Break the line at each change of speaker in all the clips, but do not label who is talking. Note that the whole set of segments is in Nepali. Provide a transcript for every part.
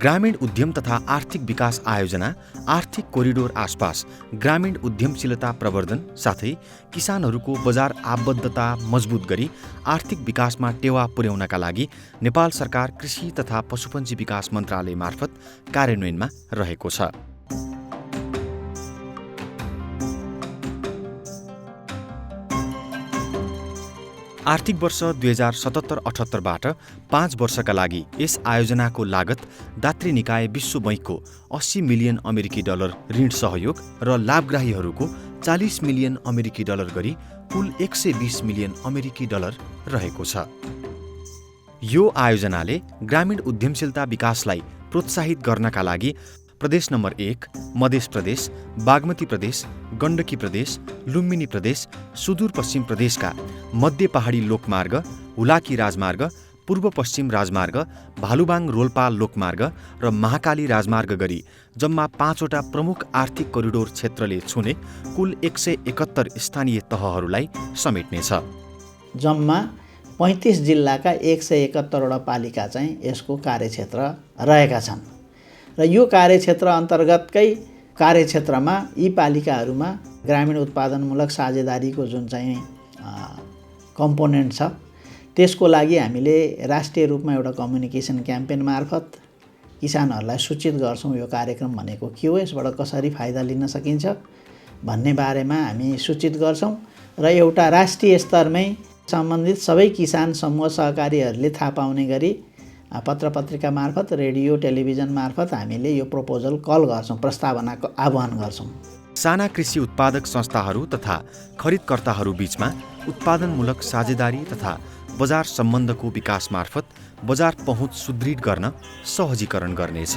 ग्रामीण उद्यम तथा आर्थिक विकास आयोजना आर्थिक कोरिडोर आसपास ग्रामीण उद्यमशीलता प्रवर्धन साथै किसानहरूको बजार आबद्धता मजबुत गरी आर्थिक विकासमा टेवा पुर्याउनका लागि नेपाल सरकार कृषि तथा पशुपन्छी विकास मन्त्रालय मार्फत कार्यान्वयनमा रहेको छ। आर्थिक वर्ष 2077-78बाट 5 वर्षका लागि यस आयोजनाको लागत दात्री निकाय विश्व बैंकको 80 मिलियन अमेरिकी डलर ऋण सहयोग र लाभग्राहीहरूको 40 मिलियन अमेरिकी डलर गरी कुल 120 मिलियन अमेरिकी डलर रहेको छ। यो आयोजनाले ग्रामीण उद्यमशीलता विकासलाई प्रोत्साहित गर्नका लागि प्रदेश नम्बर 1, मध्य प्रदेश, बागमती प्रदेश, गण्डकी प्रदेश, लुम्बिनी प्रदेश, सुदूरपश्चिम प्रदेशका मध्य पहाडी लोकमार्ग, हुलाकी राजमार्ग, पूर्व पश्चिम राजमार्ग, भालुबाङ रोल्पा लोकमार्ग र महाकाली राजमार्ग गरी जम्मा 5वटा प्रमुख आर्थिक कोरिडोर क्षेत्रले छुने कुल 171 स्थानीय तहहरूलाई समेट्नेछ।
जम्मा 35 जिल्लाका 171वटा पालिका चाहिँ यसको कार्यक्षेत्र रहेका छन् र यो कार्यक्षेत्र अन्तर्गतकै कार्यक्षेत्रमा यी पालिकाहरूमा ग्रामीण उत्पादनमूलक साझेदारीको जुन चाहिँ कम्पोनेन्ट छ त्यसको लागि हामीले राष्ट्रिय रूपमा एउटा कम्युनिकेसन क्याम्पेन मार्फत किसानहरूलाई सूचित गर्छौँ। यो कार्यक्रम भनेको के हो, यसबाट कसरी फाइदा लिन सकिन्छ भन्ने बारेमा हामी सूचित गर्छौँ र एउटा राष्ट्रिय स्तरमै सम्बन्धित सबै किसान समूह सहकारीहरूले थाहा पाउने गरी पत्र पत्रिका मार्फत, रेडियो टेलिभिजन मार्फत हामीले यो प्रपोजल कल गर्छौँ, प्रस्तावनाको आह्वान गर्छौँ।
साना कृषि उत्पादक संस्थाहरू तथा खरिदकर्ताहरू बीचमा उत्पादनमूलक साझेदारी तथा बजार सम्बन्धको विकास मार्फत बजार पहुँच सुदृढ गर्न सहजीकरण गर्नेछ।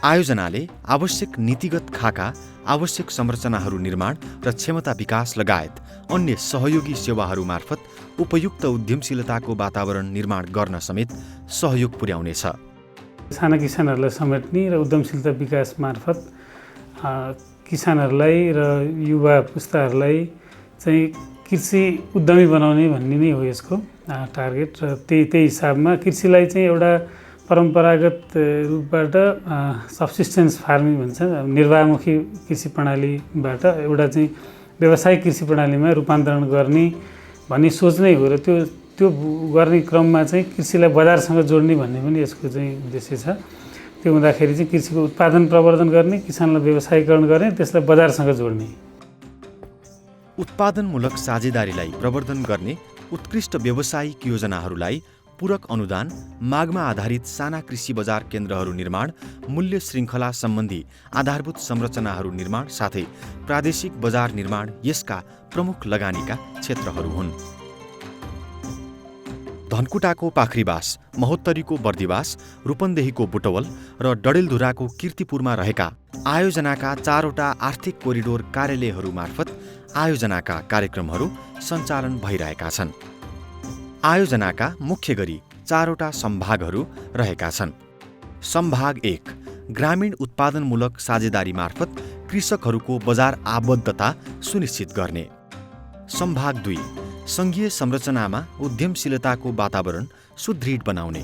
आयोजनाले आवश्यक नीतिगत खाका, आवश्यक संरचनाहरू निर्माण र क्षमता विकास लगायत अन्य सहयोगी सेवाहरू मार्फत उपयुक्त उद्यमशीलताको वातावरण निर्माण गर्न समेत सहयोग पुर्याउनेछ।
साना किसानहरूलाई समेट्ने र उद्यमशीलता विकास मार्फत किसानहरूलाई र युवा पुस्ताहरूलाई चाहिँ कृषि उद्यमी बनाउने भन्ने नै हो यसको टार्गेट। र त्यही हिसाबमा कृषिलाई चाहिँ एउटा परम्परागत रूपबाट सब्सिस्टेन्स फार्मिङ भन्छ, निर्वाहमुखी कृषि प्रणालीबाट एउटा चाहिँ व्यावसायिक कृषि प्रणालीमा रूपान्तरण गर्ने भन्ने सोच नै हो र त्यो गर्ने क्रममा चाहिँ कृषिलाई बजारसँग जोड्ने भन्ने पनि यसको चाहिँ उद्देश्य छ। त्यो हुँदाखेरि चाहिँ कृषिको उत्पादन प्रवर्धन गर्ने, किसानलाई व्यवसायीकरण गर्ने, त्यसलाई बजारसँग जोड्ने।
उत्पादनमूलक साझेदारीलाई प्रवर्धन गर्ने उत्कृष्ट व्यावसायिक योजनाहरूलाई पूरक अनुदान, मागमा आधारित साना कृषि बजार केन्द्रहरू निर्माण, मूल्य श्रृङ्खला सम्बन्धी आधारभूत संरचनाहरू निर्माण साथै प्रादेशिक बजार निर्माण यसका प्रमुख लगानीका क्षेत्रहरू हुन्। धनकुटाको पाखरीबास, महोत्तरीको बर्दिवास, रूपन्देहीको बुटवल र डडेलधुराको कीर्तिपुरमा रहेका आयोजनाका 4वटा आर्थिक कोरिडोर कार्यालयहरू मार्फत आयोजनाका कार्यक्रमहरू सञ्चालन भइरहेका छन्। आयोजनाका मुख्य गरी 4वटा सम्भागहरू रहेका छन्। सम्भाग 1 ग्रामीण उत्पादनमूलक साझेदारी मार्फत कृषकहरूको बजार आबद्धता सुनिश्चित गर्ने। सम्भाग 2 सङ्घीय संरचनामा उद्यमशीलताको वातावरण सुदृढ बनाउने।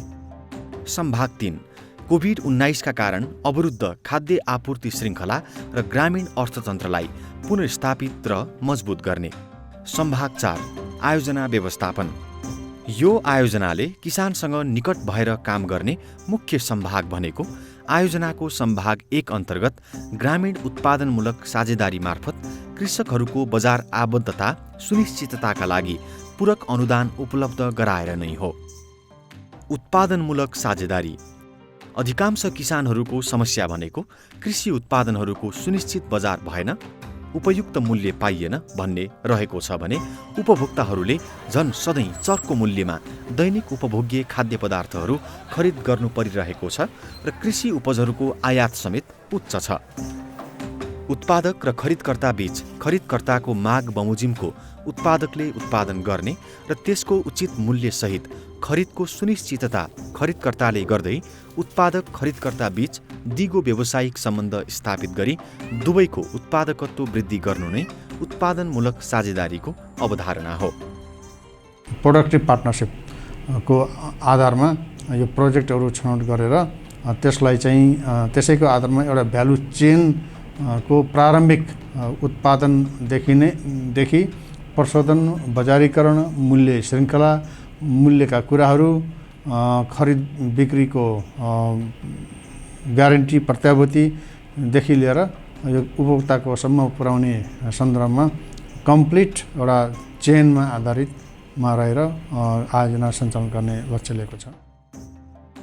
सम्भाग 3 कोभिड-19 का कारण अवरुद्ध खाद्य आपूर्ति श्रृङ्खला र ग्रामीण अर्थतन्त्रलाई पुनर्स्थापित र मजबुत गर्ने। सम्भाग 4 आयोजना व्यवस्थापन। यो आयोजनाले किसानसँग निकट भएर काम गर्ने मुख्य सम्भाग भनेको आयोजनाको सम्भाग 1 अन्तर्गत ग्रामीण उत्पादनमूलक साझेदारी मार्फत कृषकहरूको बजार आबद्धता सुनिश्चितताका लागि पूरक अनुदान उपलब्ध गराएर नै हो। उत्पादनमूलक साझेदारी। अधिकांश किसानहरूको समस्या भनेको कृषि उत्पादनहरूको सुनिश्चित बजार भएन, उपयुक्त मूल्य पाइएन भन्ने रहेको छ भने उपभोक्ताहरूले झन् सधैँ चर्को मूल्यमा दैनिक उपभोग्य खाद्य पदार्थहरू खरिद गर्नु परिरहेको छ र कृषि उपजहरूको आयात समेत उच्च छ। उत्पादक र खरिदकर्ता बीच खरिदकर्ताको माग बमोजिमको उत्पादकले उत्पादन गर्ने र त्यसको उचित मूल्यसहित खरिदको सुनिश्चितता खरिदकर्ताले गर्दै उत्पादक खरिदकर्ता बीच दिगो व्यावसायिक सम्बन्ध स्थापित गरी दुवैको उत्पादकत्व वृद्धि गर्नु नै उत्पादनमूलक साझेदारीको अवधारणा हो।
प्रोडक्टिभ पार्टनरसिपको आधारमा यो प्रोजेक्टहरू छनौट गरेर त्यसलाई चाहिँ त्यसैको आधारमा एउटा भ्यालु चेन को प्रारम्भिक उत्पादनदेखि प्रशोधन, बजारीकरण, मूल्य श्रृङ्खला, मूल्यका कुराहरू, खरिद बिक्रीको ग्यारेन्टी प्रत्याभूतिदेखि लिएर यो उपभोक्ताको सम्म पुर्याउने सन्दर्भमा कम्प्लिट एउटा चेनमा आधारितमा रहेर आयोजना सञ्चालन गर्ने लक्ष्य लिएको छ।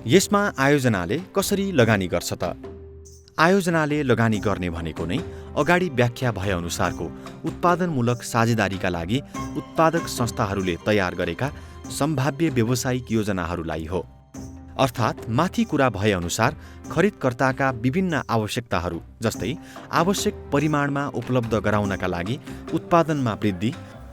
यसमा आयोजनाले कसरी लगानी गर्छ त? आयोजनाले लगानी गर्ने भनेको नै अगाडि व्याख्या भएअनुसारको उत्पादनमूलक साझेदारीका लागि उत्पादक संस्थाहरूले तयार गरेका सम्भाव्य व्यावसायिक योजनाहरूलाई हो। अर्थात् माथि कुरा भएअनुसार खरिदकर्ताका विभिन्न आवश्यकताहरू जस्तै आवश्यक परिमाणमा उपलब्ध गराउनका लागि उत्पादनमा वृद्धि,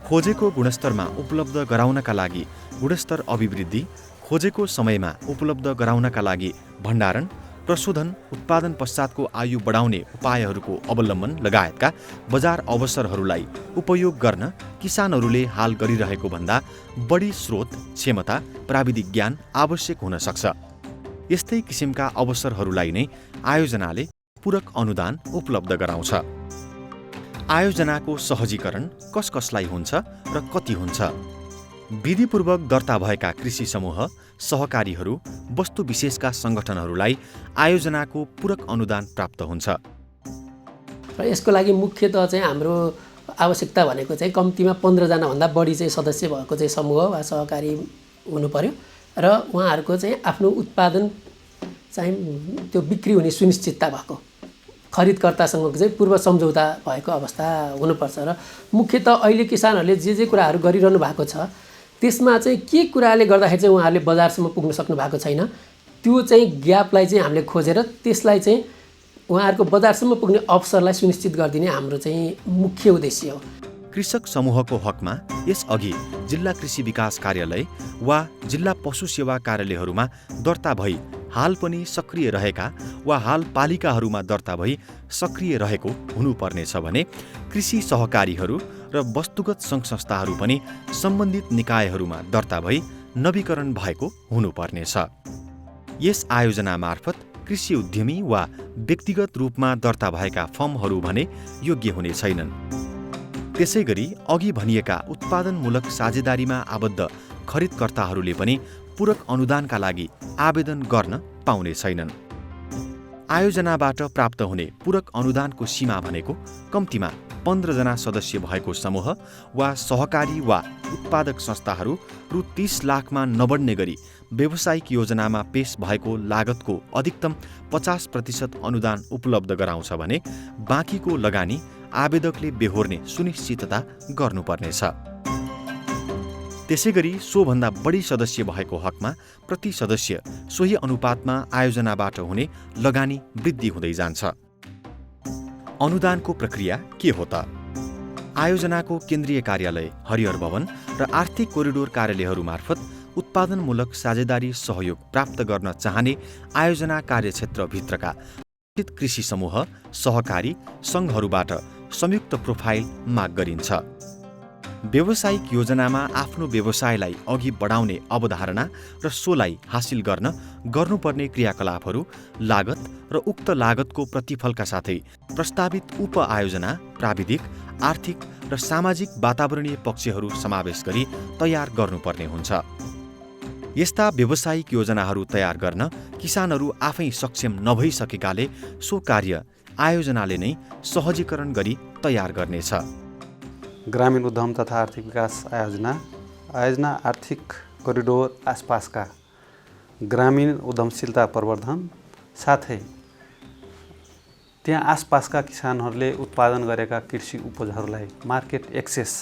खोजेको गुणस्तरमा उपलब्ध गराउनका लागि गुणस्तर अभिवृद्धि, खोजेको समयमा उपलब्ध गराउनका लागि भण्डारण, प्रशोधन, उत्पादन पश्चातको आयु बढाउने उपायहरूको अवलम्बन लगायतका बजार अवसरहरूलाई उपयोग गर्न किसानहरूले हाल गरिरहेको भन्दा बढी स्रोत, क्षमता, प्राविधिक ज्ञान आवश्यक हुन सक्छ। यस्तै किसिमका अवसरहरूलाई नै आयोजनाले पूरक अनुदान उपलब्ध गराउँछ। आयोजनाको सहजीकरण कसलाई हुन्छ र कति हुन्छ? विधिपूर्वक दर्ता भएका कृषि समूह, सहकारीहरू, वस्तु विशेषका सङ्गठनहरूलाई आयोजनाको पूरक अनुदान प्राप्त हुन्छ।
र यसको लागि मुख्यतः चाहिँ हाम्रो आवश्यकता भनेको चाहिँ कम्तीमा 15 जनाभन्दा बढी चाहिँ सदस्य भएको चाहिँ समूह वा सहकारी हुनु पर्यो र उहाँहरूको चाहिँ आफ्नो उत्पादन चाहिँ त्यो बिक्री हुने सुनिश्चितता भएको, खरिदकर्तासँगको चाहिँ पूर्व सम्झौता भएको अवस्था हुनुपर्छ। र मुख्यतः अहिले किसानहरूले जे कुराहरू गरिरहनु भएको छ त्यसमा चाहिँ के कुराले गर्दाखेरि चाहिँ उहाँहरूले बजारसम्म पुग्न सक्नु भएको छैन, त्यो चाहिँ ग्यापलाई चाहिँ हामीले खोजेर त्यसलाई चाहिँ उहाँहरूको बजारसम्म पुग्ने अवसरलाई सुनिश्चित गरिदिने हाम्रो चाहिँ मुख्य उद्देश्य हो।
कृषक समूहको हकमा यसअघि जिल्ला कृषि विकास कार्यालय वा जिल्ला पशु सेवा कार्यालयहरूमा दर्ता भई हाल पनि सक्रिय रहेका वा हाल पालिकाहरूमा दर्ता भई सक्रिय रहेको हुनुपर्नेछ भने कृषि सहकारीहरू र वस्तुगत सङ्घ संस्थाहरू पनि सम्बन्धित निकायहरूमा दर्ता भई नवीकरण भएको हुनुपर्नेछ। यस आयोजना मार्फत कृषि उद्यमी वा व्यक्तिगत रूपमा दर्ता भएका फर्महरू भने योग्य हुने छैनन्। त्यसैगरी अघि भनिएका उत्पादनमूलक साझेदारीमा आबद्ध खरिदकर्ताहरूले पनि पूरक अनुदानका लागि आवेदन गर्न पाउने छैनन्। आयोजनाबाट प्राप्त हुने पूरक अनुदानको सीमा भनेको कम्तीमा 15 जना सदस्य भएको समूह वा सहकारी वा उत्पादक संस्थाहरू रु 30 लाखमा नबढ्ने गरी व्यावसायिक योजनामा पेश भएको लागतको अधिकतम 50% अनुदान उपलब्ध गराउँछ भने बाँकीको लगानी आवेदकले बेहोर्ने सुनिश्चितता गर्नुपर्नेछ। त्यसैगरी सोभन्दा बढी सदस्य भएको हकमा प्रति सदस्य सोही अनुपातमा आयोजनाबाट हुने लगानी वृद्धि हुँदै जान्छ। अनुदानको प्रक्रिया के हो त? आयोजनाको केन्द्रीय कार्यालय हरिहर भवन र आर्थिक कोरिडोर कार्यालयहरू मार्फत उत्पादनमूलक साझेदारी सहयोग प्राप्त गर्न चाहने आयोजना कार्यक्षेत्रभित्रका कृषि समूह, सहकारी सङ्घहरूबाट संयुक्त प्रोफाइल माग गरिन्छ। व्यावसायिक योजनामा आफ्नो व्यवसायलाई अघि बढाउने अवधारणा र सोलाई हासिल गर्न गर्नुपर्ने क्रियाकलापहरू, लागत र उक्त लागतको प्रतिफलका साथै प्रस्तावित उप-आयोजना, प्राविधिक, आर्थिक र सामाजिक वातावरणीय पक्षहरू समावेश गरी तयार गर्नुपर्ने हुन्छ। यस्ता व्यावसायिक योजनाहरू तयार गर्न किसानहरू आफै सक्षम नभइसकेकाले सो कार्य आयोजनाले नै सहजीकरण गरी तयार गर्नेछ।
ग्रामीण उद्यम तथा आर्थिक विकास आयोजना आर्थिक कोरिडोर आसपासका ग्रामीण उद्यमशीलता प्रवर्धन साथै त्यहाँ आसपासका किसानहरूले उत्पादन गरेका कृषि उपजहरूलाई मार्केट एक्सेस,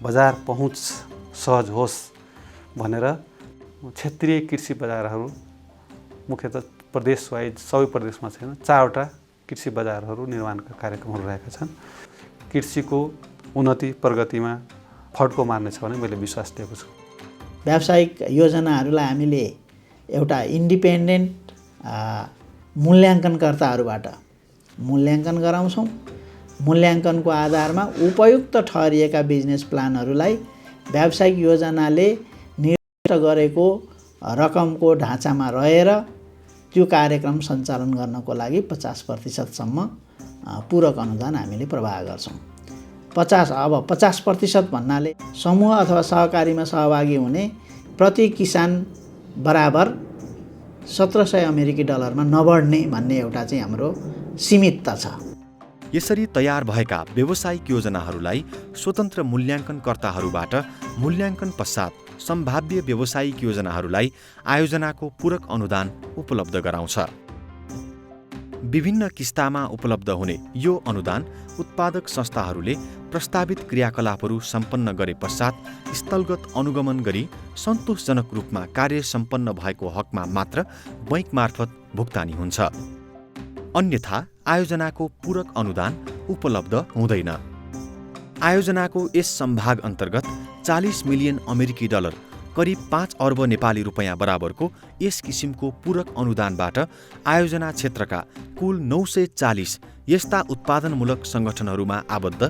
बजार पहुँच सहज होस् भनेर क्षेत्रीय कृषि बजारहरू मुख्यतः प्रदेश वाइज सबै प्रदेशमा छैन 4वटा कृषि बजारहरू निर्माणका कार्यक्रमहरू रहेका छन्। कृषिको उन्नति प्रगतिमा फड्को मार्नेछ भने मैले विश्वास लिएको छु।
व्यावसायिक योजनाहरूलाई हामीले एउटा इन्डिपेन्डेन्ट मूल्याङ्कनकर्ताहरूबाट मूल्याङ्कन गराउँछौँ। मूल्याङ्कनको आधारमा उपयुक्त ठहरिएका बिजनेस प्लानहरूलाई व्यावसायिक योजनाले निर्दिष्ट गरेको रकमको ढाँचामा रहेर त्यो कार्यक्रम सञ्चालन गर्नको लागि 50% पूरक अनुदान हामीले प्रवाह गर्छौँ। 50% भन्नाले समूह अथवा सहकारीमा सहभागी हुने प्रति किसान बराबर 1700 अमेरिकी डलरमा नबढ्ने भन्ने एउटा चाहिँ हाम्रो सीमितता छ।
यसरी तयार भएका व्यावसायिक योजनाहरूलाई स्वतन्त्र मूल्याङ्कनकर्ताहरूबाट मूल्याङ्कन पश्चात सम्भाव्य व्यावसायिक योजनाहरूलाई आयोजनाको पूरक अनुदान उपलब्ध गराउँछ। विभिन्न किस्तामा उपलब्ध हुने यो अनुदान उत्पादक संस्थाहरूले प्रस्तावित क्रियाकलापहरू सम्पन्न गरे पश्चात स्थलगत अनुगमन गरी सन्तोषजनक रूपमा कार्य सम्पन्न भएको हकमा मात्र बैंक मार्फत भुक्तानी हुन्छ। अन्यथा आयोजनाको पूरक अनुदान उपलब्ध हुँदैन। आयोजनाको यस सम्भाग अन्तर्गत 40 मिलियन अमेरिकी डलर करिब 5 अर्ब नेपाली रुपैयाँ बराबरको यस किसिमको पूरक अनुदानबाट आयोजना क्षेत्रका कुल 940 यस्ता उत्पादनमूलक सङ्गठनहरूमा आबद्ध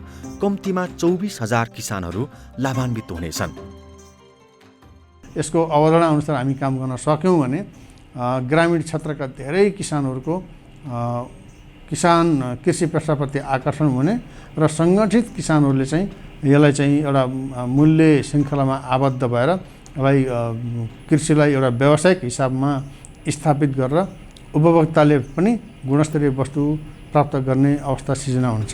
कम्तीमा 24,000 किसानहरू लाभान्वित हुनेछन्।
यसको अवधारणा अनुसार हामी काम गर्न सक्यौँ भने ग्रामीण क्षेत्रका धेरै किसानहरूको कृषि पेसाप्रति आकर्षण हुने र सङ्गठित किसानहरूले चाहिँ यसलाई चाहिँ एउटा मूल्य श्रृङ्खलामा आबद्ध भएर यसलाई कृषिलाई एउटा व्यावसायिक हिसाबमा स्थापित गरेर उपभोक्ताले पनि गुणस्तरीय वस्तु प्राप्त गर्ने अवस्था सिर्जना हुन्छ।